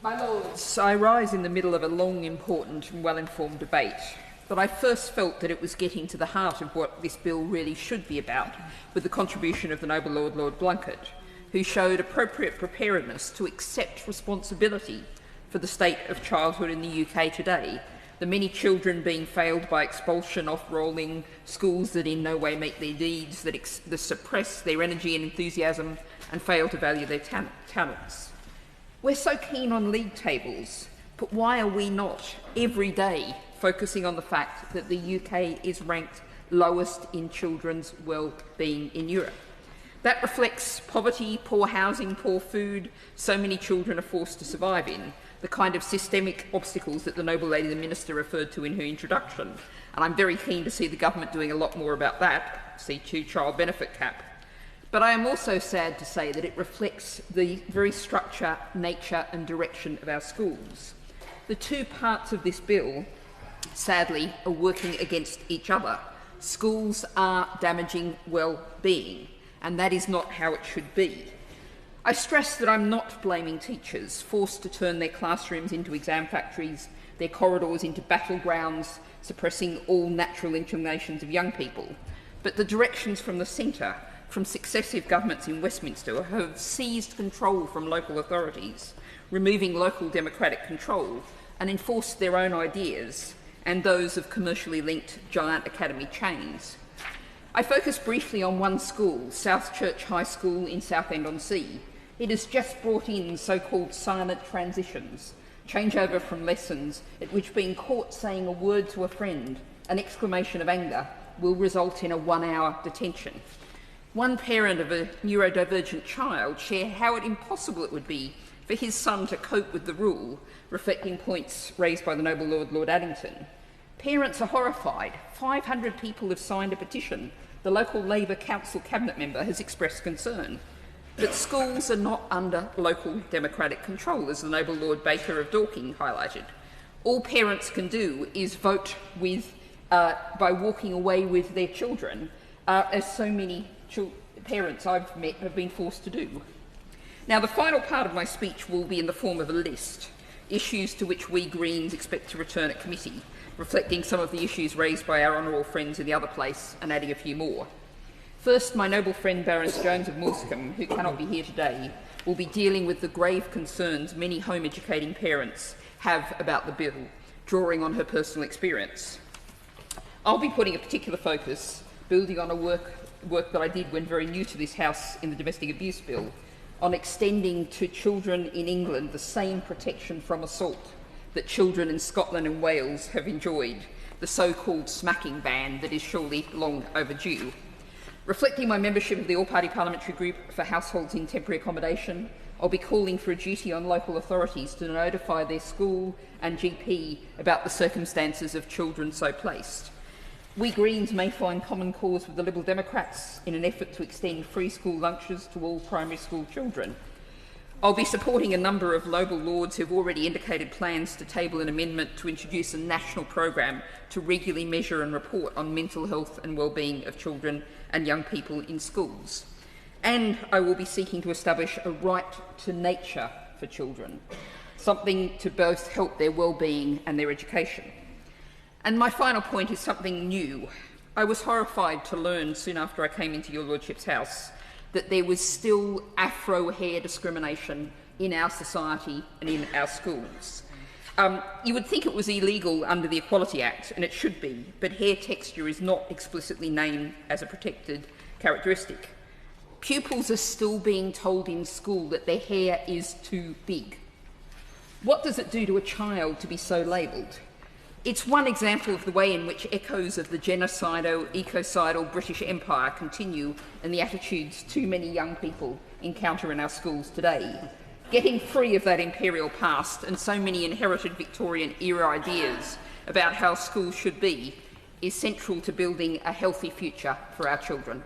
My Lords, I rise in the middle of a long, important and well-informed debate, but I first felt that it was getting to the heart of what this bill really should be about, with the contribution of the noble Lord Blunkett, who showed appropriate preparedness to accept responsibility for the state of childhood in the UK today, the many children being failed by expulsion, off-rolling, schools that in no way meet their needs, that suppress their energy and enthusiasm and fail to value their talents. We're so keen on league tables, but why are we not every day focusing on the fact that the UK is ranked lowest in children's well-being in Europe? That reflects poverty, poor housing, poor food so many children are forced to survive in, the kind of systemic obstacles that the noble lady, the Minister, referred to in her introduction. And I'm very keen to see the government doing a lot more about that, C2 child benefit cap. But I am also sad to say that it reflects the very structure, nature and direction of our schools. The two parts of this bill, sadly, are working against each other. Schools are damaging well-being, and that is not how it should be. I stress that I'm not blaming teachers forced to turn their classrooms into exam factories, their corridors into battlegrounds, suppressing all natural inclinations of young people. But the directions from the centre, from successive governments in Westminster, have seized control from local authorities, removing local democratic control, and enforced their own ideas and those of commercially linked giant academy chains. I focus briefly on one school, South Church High School in Southend-on-Sea. It has just brought in so-called silent transitions, changeover from lessons at which being caught saying a word to a friend, an exclamation of anger, will result in a 1-hour detention. One parent of a neurodivergent child shared how impossible it would be for his son to cope with the rule, reflecting points raised by the noble Lord Addington. Parents are horrified. 500 people have signed a petition. The local Labour Council cabinet member has expressed concern. But schools are not under local democratic control, as the noble Lord Baker of Dorking highlighted. All parents can do is vote by walking away with their children, as so many parents I've met have been forced to do. Now, the final part of my speech will be in the form of a list, issues to which we Greens expect to return at committee, reflecting some of the issues raised by our honourable friends in the other place and adding a few more. First, my noble friend Baroness Jones of Moulsecoomb, who cannot be here today, will be dealing with the grave concerns many home-educating parents have about the bill, drawing on her personal experience. I'll be putting a particular focus, building on a work that I did when very new to this House in the Domestic Abuse Bill, on extending to children in England the same protection from assault that children in Scotland and Wales have enjoyed, the so-called smacking ban that is surely long overdue. Reflecting my membership of the All-Party Parliamentary Group for Households in Temporary Accommodation, I'll be calling for a duty on local authorities to notify their school and GP about the circumstances of children so placed. We Greens may find common cause with the Liberal Democrats in an effort to extend free school lunches to all primary school children. I'll be supporting a number of local lords who've already indicated plans to table an amendment to introduce a national program to regularly measure and report on mental health and wellbeing of children and young people in schools. And I will be seeking to establish a right to nature for children, something to both help their wellbeing and their education. And my final point is something new. I was horrified to learn soon after I came into your Lordship's house that there was still Afro hair discrimination in our society and in our schools. You would think it was illegal under the Equality Act, and it should be, but hair texture is not explicitly named as a protected characteristic. Pupils are still being told in school that their hair is too big. What does it do to a child to be so labelled? It's one example of the way in which echoes of the genocidal, ecocidal British Empire continue in the attitudes too many young people encounter in our schools today. Getting free of that imperial past and so many inherited Victorian-era ideas about how schools should be is central to building a healthy future for our children.